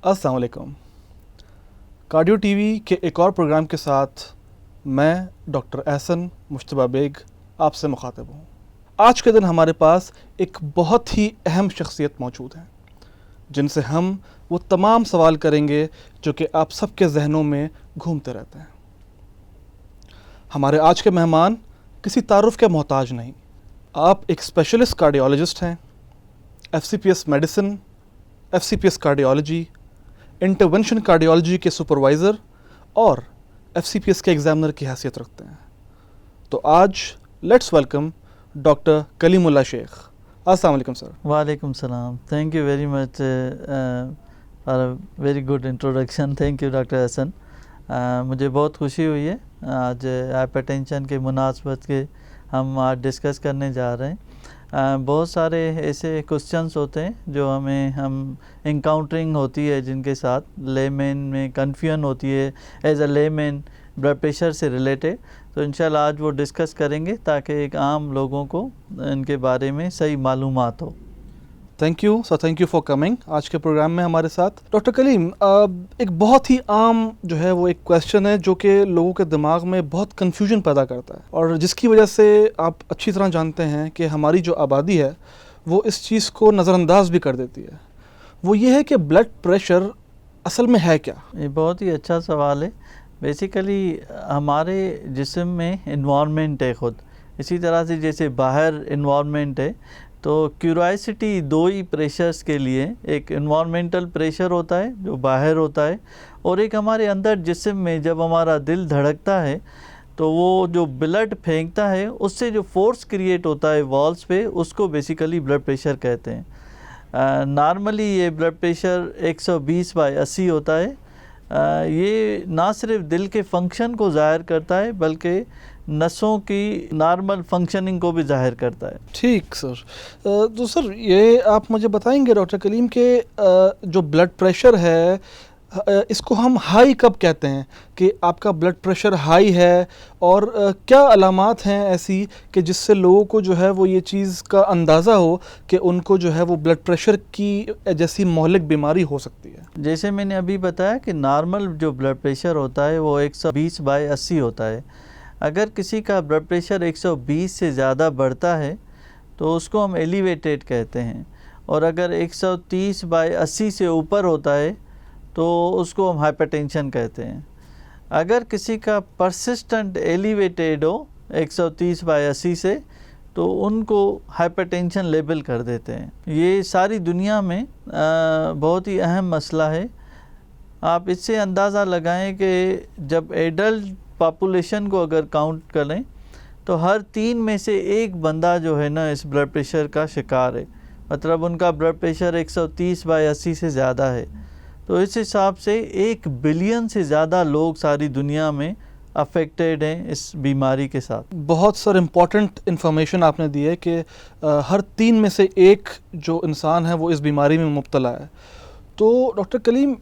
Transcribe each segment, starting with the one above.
अस्सलाम वालेकुम। Cardio TV के एक और प्रोग्राम के साथ मैं डॉक्टर एहसन मुश्तबा बेग आपसे मुखातिब हूँ। आज के दिन हमारे पास एक बहुत ही अहम शख्सियत मौजूद है जिनसे हम वो तमाम सवाल करेंगे जो कि आप सबके जहनों में घूमते रहते हैं। हमारे आज के मेहमान किसी तारुफ के मोहताज नहीं। आप एक स्पेशलिस्ट कार्डियोलॉजिस्ट हैं, FCPS medicine, FCPS cardiology, intervention cardiology के सुपरवाइज़र और FCPS के एग्ज़ामिनर की हैसियत रखते हैं। तो आज let's welcome doctor Kalimullah Sheikh. अस्सलाम वालेकुम सर। वालेकुम सलाम। Thank you very much for a very good introduction. Thank you doctor Hasan. मुझे बहुत खुशी हुई है आज हाइपरटेंशन के मुनासबत के हम आज डिस्कस करने जा रहे हैं। बहुत सारे ऐसे क्वेश्चंस होते हैं जो हम इनकाउंटरिंग होती है, जिनके साथ लेमैन में कन्फ्यूजन होती है as a layman blood pressure से रिलेटेड। तो इंशाल्लाह आज वो डिस्कस करेंगे ताकि एक आम लोगों को इनके बारे में सही मालूमात हो। Thank you sir, thank you for coming आज के प्रोग्राम में हमारे साथ। डॉक्टर कलीम, एक बहुत ही आम जो है वो एक क्वेश्चन है जो कि लोगों के दिमाग में बहुत कन्फ्यूजन पैदा करता है और जिसकी वजह से आप अच्छी तरह जानते हैं कि हमारी जो आबादी है वो इस चीज़ को नज़रअंदाज भी कर देती है। वो ये है कि ब्लड प्रेशर असल में है क्या? ये बहुत ही अच्छा सवाल है। बेसिकली हमारे जिस्म में इन्वायरमेंट है खुद, इसी तरह से जैसे बाहर इन्वायरमेंट है, तो क्यूरियोसिटी दो ही प्रेशर्स के लिए, एक इन्वायरमेंटल प्रेशर होता है जो बाहर होता है और एक हमारे अंदर जिस्म में जब हमारा दिल धड़कता है तो वो जो ब्लड फेंकता है उससे जो फोर्स क्रिएट होता है वॉल्स पे, उसको बेसिकली ब्लड प्रेशर कहते हैं। नॉर्मली ये ब्लड प्रेशर 120/80 होता है। ये ना सिर्फ दिल के फंक्शन को ज़ाहिर करता है बल्कि नसों की नॉर्मल फंक्शनिंग को भी ज़ाहिर करता है। ठीक सर। तो सर ये आप मुझे बताएंगे डॉक्टर कलीम के जो ब्लड प्रेशर है इसको हम हाई कब कहते हैं कि आपका ब्लड प्रेशर हाई है, और क्या अलामात हैं ऐसी कि जिससे लोगों को जो है वो ये चीज़ का अंदाज़ा हो कि उनको जो है वो ब्लड प्रेशर की जैसी मौलिक बीमारी हो सकती है? जैसे मैंने अभी बताया कि नॉर्मल जो ब्लड प्रेशर होता है वो 120/80 होता है। अगर किसी का ब्लड प्रेशर 120 से ज़्यादा बढ़ता है तो उसको हम एलिवेटेड कहते हैं, और अगर 130/80 से ऊपर होता है तो उसको हम हाइपरटेंशन कहते हैं। अगर किसी का परसिस्टेंट एलिवेटेड हो 130/80 से तो उनको हाइपरटेंशन लेबल कर देते हैं। ये सारी दुनिया में बहुत ही अहम मसला है। आप इससे अंदाज़ा लगाएं कि जब एडल्ट पॉपुलेशन को अगर काउंट करें तो हर 3 में से एक बंदा जो है ना इस ब्लड प्रेशर का शिकार है, मतलब उनका ब्लड प्रेशर 130/80 से ज़्यादा है। तो इस हिसाब से 1 बिलियन से ज़्यादा लोग सारी दुनिया में अफेक्टेड हैं इस बीमारी के साथ। बहुत सर इम्पॉर्टेंट इन्फॉर्मेशन आपने दी है कि हर 3 में से एक जो इंसान है वो इस बीमारी में मुब्तला है। तो डॉक्टर कलीम,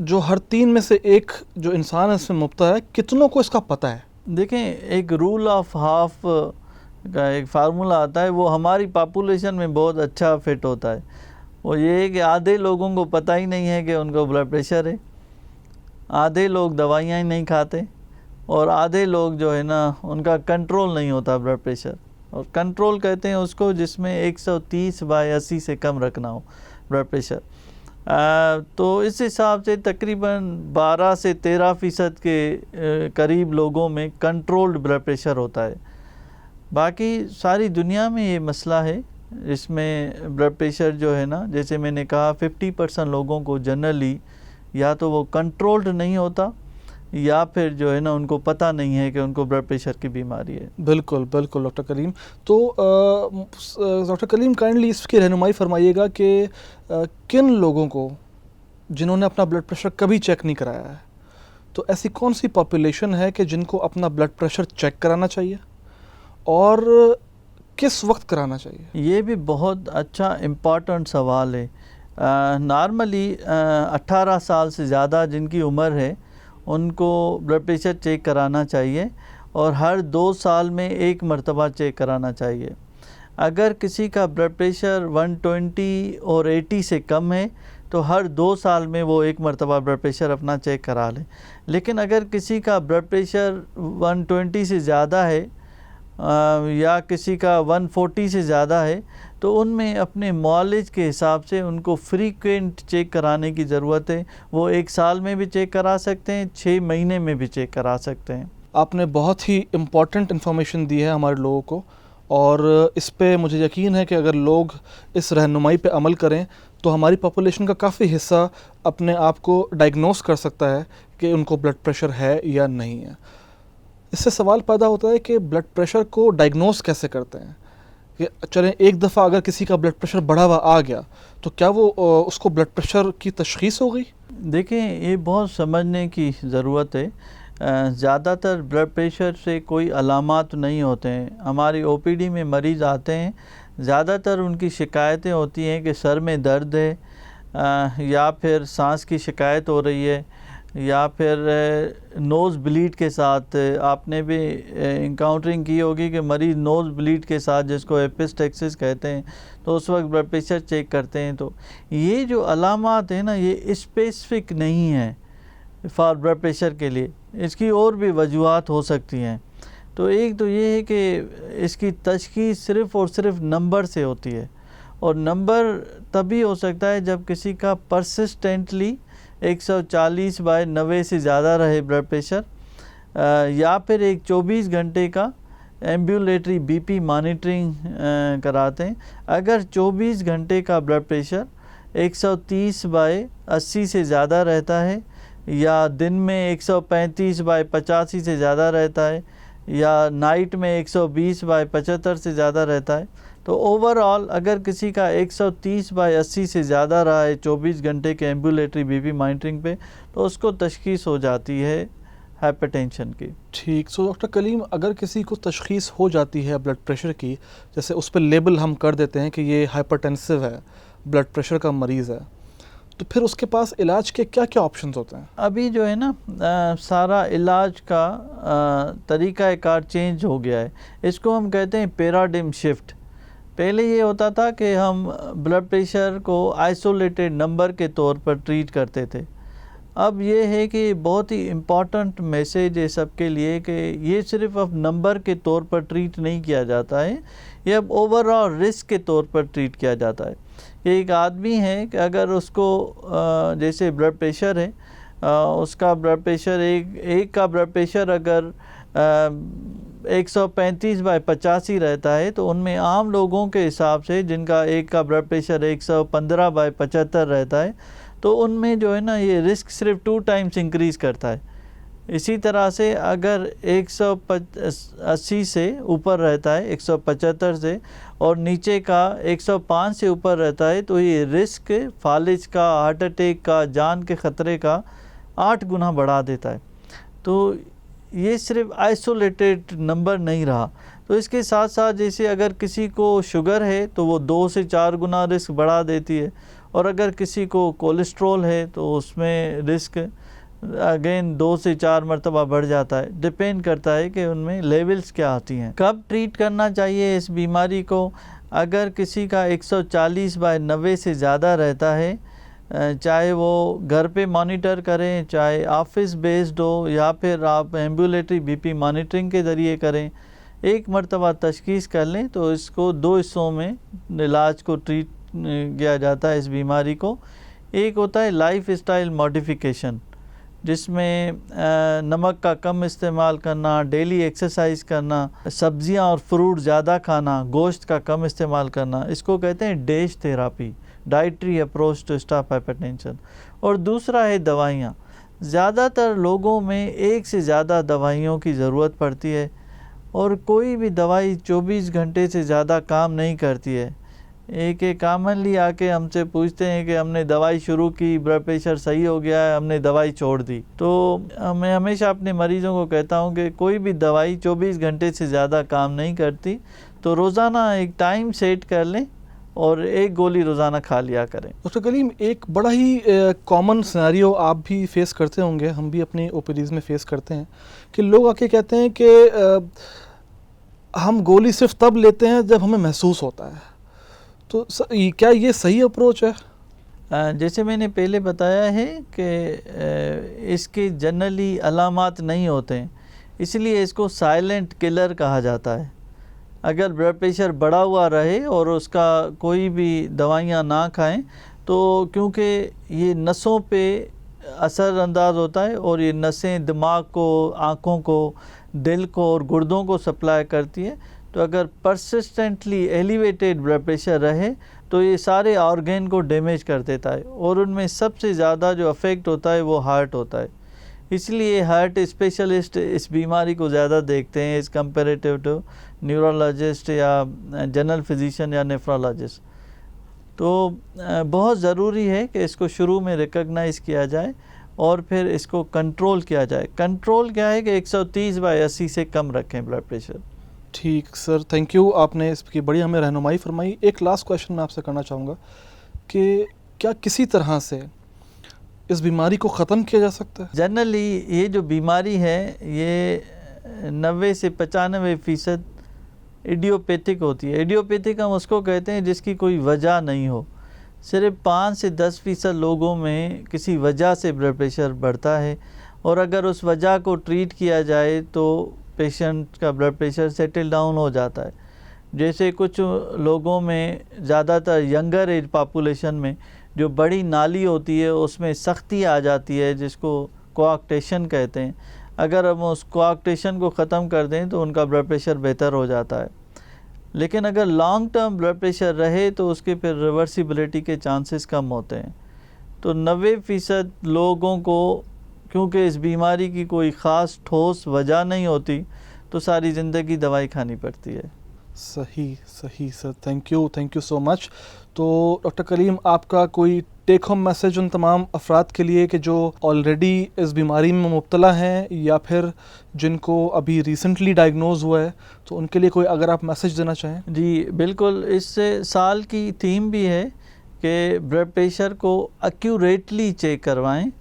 जो हर 3 में से एक जो इंसान है इसमें मुब्तला है, कितनों को इसका पता है? देखें, एक रूल ऑफ हाफ का एक फार्मूला आता है, वो हमारी पॉपुलेशन में बहुत अच्छा फिट होता है। वो ये है कि आधे लोगों को पता ही नहीं है कि उनको ब्लड प्रेशर है, आधे लोग दवाइयाँ ही नहीं खाते, और आधे लोग जो है ना उनका कंट्रोल नहीं होता ब्लड प्रेशर। और कंट्रोल कहते हैं उसको जिसमें 130/80 से कम रखना हो ब्लड प्रेशर। तो इस हिसाब से तकरीबन 12 से 13% के करीब लोगों में कंट्रोल्ड ब्लड प्रेशर होता है। बाकी सारी दुनिया में ये मसला है। इसमें ब्लड प्रेशर जो है ना, जैसे मैंने कहा 50% लोगों को जनरली या तो वो कंट्रोल्ड नहीं होता या फिर जो है ना उनको पता नहीं है कि उनको ब्लड प्रेशर की बीमारी है। बिल्कुल बिल्कुल डॉक्टर कलीम। तो डॉक्टर कलीम काइंडली इसकी रहनुमाई फरमाइएगा कि किन लोगों को जिन्होंने अपना ब्लड प्रेशर कभी चेक नहीं कराया है, तो ऐसी कौन सी पॉपुलेशन है कि जिनको अपना ब्लड प्रेशर चेक कराना चाहिए और किस वक्त कराना चाहिए? ये भी बहुत अच्छा इम्पॉर्टेंट सवाल है। नॉर्मली 18 साल से ज़्यादा जिनकी उम्र है उनको ब्लड प्रेशर चेक कराना चाहिए और हर 2 साल में 1 मरतबा चेक कराना चाहिए। अगर किसी का ब्लड प्रेशर 120 और 80 से कम है तो हर 2 साल में वो एक मरतबा ब्लड प्रेशर अपना चेक करा लें। लेकिन अगर किसी का ब्लड प्रेशर 120 से ज़्यादा है या किसी का 140 से ज़्यादा है, तो उनमें अपने मॉलेज के हिसाब से उनको फ्रीक्वेंट चेक कराने की ज़रूरत है। वो 1 साल में भी चेक करा सकते हैं, 6 महीने में भी चेक करा सकते हैं। आपने बहुत ही इम्पॉर्टेंट इन्फॉर्मेशन दी है हमारे लोगों को, और इस पे मुझे यकीन है कि अगर लोग इस रहनुमाई पे अमल करें तो हमारी पॉपुलेशन का काफ़ी हिस्सा अपने आप को डायग्नोस कर सकता है कि उनको ब्लड प्रेशर है या नहीं है। इससे सवाल पैदा होता है कि ब्लड प्रेशर को डायग्नोस कैसे करते हैं। कि चलें, एक दफ़ा अगर किसी का ब्लड प्रेशर बढ़ा हुआ आ गया तो क्या वो उसको ब्लड प्रेशर की तशख़ीस हो गई? देखिए, ये बहुत समझने की ज़रूरत है। ज़्यादातर ब्लड प्रेशर से कोई अलामात नहीं होते हैं। हमारी ओपीडी में मरीज़ आते हैं, ज़्यादातर उनकी शिकायतें होती हैं कि सर में दर्द है या फिर सांस की शिकायत हो रही है या फिर नोज़ ब्लीड के साथ। आपने भी इनकाउंटरिंग की होगी कि मरीज़ नोज़ ब्लीड के साथ, जिसको एपिस्टेक्सिस कहते हैं, तो उस वक्त ब्लड प्रेशर चेक करते हैं। तो ये जो अलामात हैं ना, ये स्पेसिफिक नहीं है फॉर ब्लड प्रेशर के लिए। इसकी और भी वजूहात हो सकती हैं। तो एक तो ये है कि इसकी तशख़ीस सिर्फ़ और सिर्फ नंबर से होती है, और नंबर तभी हो सकता है जब किसी का परसिस्टेंटली 140/90 से ज़्यादा रहे ब्लड प्रेशर, या फिर एक 24 घंटे का एम्बुलेटरी बीपी मॉनिटरिंग कराते हैं। अगर 24 घंटे का ब्लड प्रेशर 130/80 से ज़्यादा रहता है, या दिन में 135/85 से ज़्यादा रहता है, या नाइट में 120/75 से ज़्यादा रहता है, तो ओवरऑल अगर किसी का 130/80 से ज़्यादा रहा है 24 घंटे के एम्बुलेटरी बीपी मॉनिटरिंग पे, तो उसको तशख़ीस हो जाती है हाइपरटेंशन की। ठीक। सो डॉक्टर कलीम, अगर किसी को तशख़ीस हो जाती है ब्लड प्रेशर की, जैसे उस पर लेबल हम कर देते हैं कि ये हाइपरटेंसिव है, ब्लड प्रेशर का मरीज़ है, तो फिर उसके पास इलाज के क्या क्या ऑप्शंस होते हैं? अभी जो है ना, सारा इलाज का तरीक़ा कार चेंज हो गया है। इसको हम कहते हैं पैराडिम शिफ्ट। पहले ये होता था कि हम ब्लड प्रेशर को आइसोलेटेड नंबर के तौर पर ट्रीट करते थे। अब ये है कि बहुत ही इम्पॉर्टेंट मैसेज है सबके लिए कि ये सिर्फ़ अब नंबर के तौर पर ट्रीट नहीं किया जाता है, ये अब ओवरऑल रिस्क के तौर पर ट्रीट किया जाता है। एक आदमी है कि अगर उसको जैसे ब्लड प्रेशर है, उसका ब्लड प्रेशर एक का ब्लड प्रेशर अगर 135/85 रहता है, तो उनमें आम लोगों के हिसाब से जिनका एक का ब्लड प्रेशर 115/75 रहता है, तो उनमें जो है ना, ये रिस्क सिर्फ 2 टाइम्स इंक्रीज़ करता है। इसी तरह से अगर 180 से ऊपर रहता है, 175 से, और नीचे का 105 से ऊपर रहता है, तो ये रिस्क फालिज का, हार्ट अटैक का, जान के ख़तरे का 8 गुना बढ़ा देता है। तो ये सिर्फ आइसोलेटेड नंबर नहीं रहा। तो इसके साथ साथ जैसे अगर किसी को शुगर है तो वो 2 से 4 गुना रिस्क बढ़ा देती है, और अगर किसी को कोलेस्ट्रॉल है तो उसमें रिस्क अगेन 2 से 4 मरतबा बढ़ जाता है। डिपेंड करता है कि उनमें लेवल्स क्या आती हैं। कब ट्रीट करना चाहिए इस बीमारी को? अगर किसी का 140/90 से ज़्यादा रहता है, चाहे वो घर पे मॉनिटर करें, चाहे ऑफिस बेस्ड हो, या फिर आप एम्बुलेटरी बीपी मॉनिटरिंग के ज़रिए करें, एक मरतबा तशख़ीस कर लें तो इसको 2 हिस्सों में इलाज को ट्रीट किया जाता है इस बीमारी को। एक होता है लाइफ स्टाइल मॉडिफिकेशन, जिसमें नमक का कम इस्तेमाल करना, डेली एक्सरसाइज करना, सब्जियां और फ्रूट ज़्यादा खाना, गोश्त का कम इस्तेमाल करना, इसको कहते हैं DASH therapy, dietary approach to stop hypertension. और दूसरा है दवाइयाँ। ज़्यादातर लोगों में एक से ज़्यादा दवाइयों की ज़रूरत पड़ती है, और कोई भी दवाई 24 घंटे से ज़्यादा काम नहीं करती है। एक कॉमनली आके हमसे पूछते हैं कि हमने दवाई शुरू की, ब्लड प्रेशर सही हो गया है, हमने दवाई छोड़ दी। तो मैं हमेशा अपने मरीज़ों को कहता हूं कि कोई भी दवाई 24 घंटे से ज़्यादा काम नहीं करती, तो रोज़ाना एक टाइम सेट कर लें और एक गोली रोज़ाना खा लिया करें। डॉक्टर कलीम, एक बड़ा ही कॉमन सिनेरियो आप भी फेस करते होंगे, हम भी अपनी ओपीडीज़ में फेस करते हैं, कि लोग आके कहते हैं कि हम गोली सिर्फ तब लेते हैं जब हमें महसूस होता है। तो क्या ये सही अप्रोच है? जैसे मैंने पहले बताया है कि इसके जनरली अलामात नहीं होते हैं, इसलिए इसको साइलेंट किलर कहा जाता है। अगर ब्लड प्रेशर बढ़ा हुआ रहे और उसका कोई भी दवाइयाँ ना खाएं तो क्योंकि ये नसों पे असरअंदाज होता है और ये नसें दिमाग को, आँखों को, दिल को और गुर्दों को सप्लाई करती है, तो अगर परसिस्टेंटली एलिवेटेड ब्लड प्रेशर रहे तो ये सारे ऑर्गन को डैमेज कर देता है और उनमें सबसे ज़्यादा जो अफेक्ट होता है वो हार्ट होता है। इसलिए हार्ट स्पेशलिस्ट इस बीमारी को ज़्यादा देखते हैं इस कंपेरेटिव टू न्यूरोलॉजिस्ट या जनरल फिजिशियन या नेफ्रोलॉजिस्ट। तो बहुत ज़रूरी है कि इसको शुरू में रिकग्नाइज़ किया जाए और फिर इसको कंट्रोल किया जाए। कंट्रोल क्या है कि 130/80 से कम रखें ब्लड प्रेशर। ठीक सर, थैंक यू, आपने इसकी बड़ी हमें रहनुमाई फरमाई। एक लास्ट क्वेश्चन मैं आपसे करना चाहूँगा कि क्या किसी तरह से इस बीमारी को ख़त्म किया जा सकता है? जनरली ये जो बीमारी है ये 90 से 95% इडियोपैथिक होती है। इडियोपैथिक हम उसको कहते हैं जिसकी कोई वजह नहीं हो। सिर्फ 5 से 10% लोगों में किसी वजह से ब्लड प्रेशर बढ़ता है और अगर उस वजह को ट्रीट किया जाए तो पेशेंट का ब्लड प्रेशर सेटल डाउन हो जाता है। जैसे कुछ लोगों में, ज़्यादातर यंगर एज पॉपुलेशन में, जो बड़ी नाली होती है उसमें सख्ती आ जाती है जिसको कोआक्टेशन कहते हैं। अगर हम उस कोआक्टेशन को ख़त्म कर दें तो उनका ब्लड प्रेशर बेहतर हो जाता है। लेकिन अगर लॉन्ग टर्म ब्लड प्रेशर रहे तो उसके फिर रिवर्सिबिलिटी के चांसेस कम होते हैं। तो 90% लोगों को क्योंकि इस बीमारी की कोई ख़ास ठोस वजह नहीं होती तो सारी ज़िंदगी दवाई खानी पड़ती है। सही सही sir, thank you so much. तो डॉक्टर कलीम, आपका कोई टेक होम मैसेज उन तमाम अफराद के लिए कि जो ऑलरेडी इस बीमारी में मुब्तला हैं या फिर जिनको अभी रिसेंटली डायग्नोज हुआ है, तो उनके लिए कोई अगर आप मैसेज देना चाहें? जी बिल्कुल, इस साल की थीम भी है कि ब्लड प्रेशर को एक्यूरेटली चेक करवाएं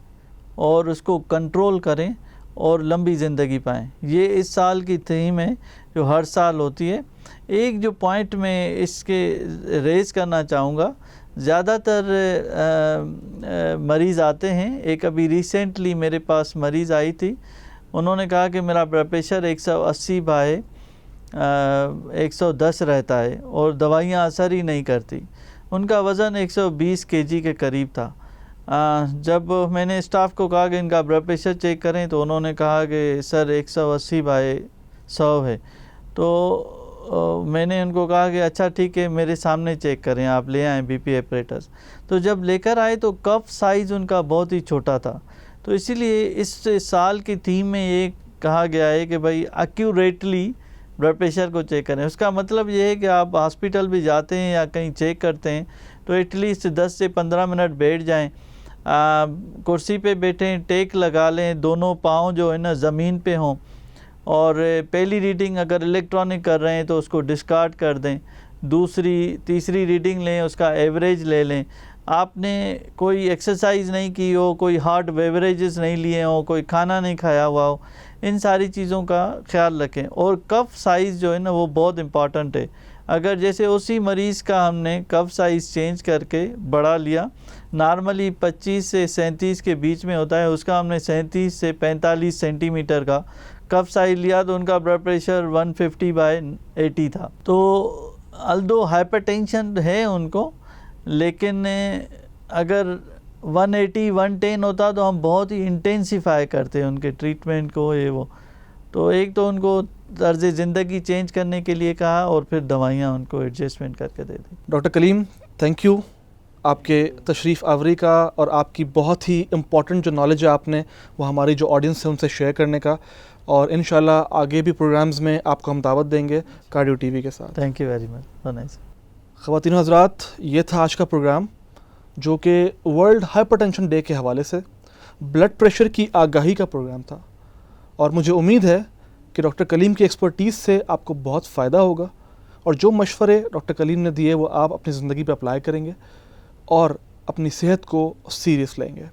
और उसको कंट्रोल करें और लंबी ज़िंदगी पाएं। ये इस साल की थीम है जो हर साल होती है। एक जो पॉइंट मैं इसके रेज़ करना चाहूँगा, ज़्यादातर मरीज़ आते हैं। एक अभी रिसेंटली मेरे पास मरीज़ आई थी, उन्होंने कहा कि मेरा ब्लड प्रेशर 180/110 रहता है और दवाइयाँ असर ही नहीं करती। उनका वज़न 120 kg के करीब था। जब मैंने स्टाफ को कहा कि इनका ब्लड प्रेशर चेक करें तो उन्होंने कहा कि सर 180/100 है। तो मैंने उनको कहा कि अच्छा ठीक है, मेरे सामने चेक करें, आप ले आएँ बीपी एपरेटस। तो जब लेकर आए तो कफ साइज़ उनका बहुत ही छोटा था। तो इसीलिए इस साल की थीम में ये कहा गया है कि भाई एक्यूरेटली ब्लड प्रेशर को चेक करें। उसका मतलब ये है कि आप हॉस्पिटल भी जाते हैं या कहीं चेक करते हैं तो एटलीस्ट 10 से 15 मिनट बैठ जाएं, कुर्सी पे बैठें, टेक लगा लें, दोनों पाँव जो है ना ज़मीन पे हों और पहली रीडिंग अगर इलेक्ट्रॉनिक कर रहे हैं तो उसको डिस्कार्ड कर दें, दूसरी तीसरी रीडिंग लें, उसका एवरेज ले लें। आपने कोई एक्सरसाइज नहीं की हो, कोई हार्ड बेवरेजेस नहीं लिए हो, कोई खाना नहीं खाया हुआ हो, इन सारी चीज़ों का ख्याल रखें। और कफ साइज़ जो है ना वो बहुत इम्पॉर्टेंट है। अगर जैसे उसी मरीज़ का हमने कफ साइज़ चेंज करके बढ़ा लिया, नॉर्मली 25 से 37 के बीच में होता है, उसका हमने 37 से 45 सेंटीमीटर का कफ साइज लिया तो उनका ब्लड प्रेशर 150/80 था। तो अल्दो हाइपरटेंशन है उनको, लेकिन अगर 180-110 होता तो हम बहुत ही इंटेंसिफाई करते हैं उनके ट्रीटमेंट को, ये वो। तो एक तो उनको तर्ज ज़िंदगी चेंज करने के लिए कहा और फिर दवाइयाँ उनको एडजस्टमेंट करके दे दी। डॉक्टर कलीम, थैंक यू आपके तशरीफ़ आवरी का और आपकी बहुत ही इम्पॉर्टेंट जो नॉलेज है आपने वो हमारी जो ऑडियंस है उनसे शेयर करने का। और इंशाल्लाह आगे भी प्रोग्राम्स में आपको हम दावत देंगे कार्डियो टीवी के साथ। Thank you very much, nice. ख़वातीन व हज़रात, ये था आज का प्रोग्राम जो कि वर्ल्ड हाइपरटेंशन डे के हवाले से ब्लड प्रेशर की आगाही का प्रोग्राम था। और मुझे उम्मीद है कि डॉक्टर कलीम की एक्सपर्टीज़ से आपको बहुत फ़ायदा होगा और जो मशवरे डॉक्टर कलीम ने दिए वो आप अपनी ज़िंदगी पर अप्लाई करेंगे और अपनी सेहत को सीरियस लेंगे।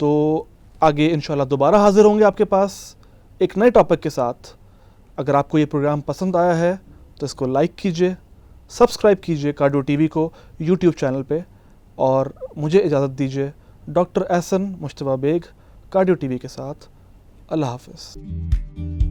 तो आगे इंशाल्लाह दोबारा हाज़िर होंगे आपके पास एक नए टॉपिक के साथ। अगर आपको ये प्रोग्राम पसंद आया है तो इसको लाइक कीजिए, सब्सक्राइब कीजिए कार्डियो टीवी को यूट्यूब चैनल पे और मुझे इजाज़त दीजिए doctor Ehsan Mushtaba Baig Cardio TV के साथ। अल्लाह हाफ़िज़।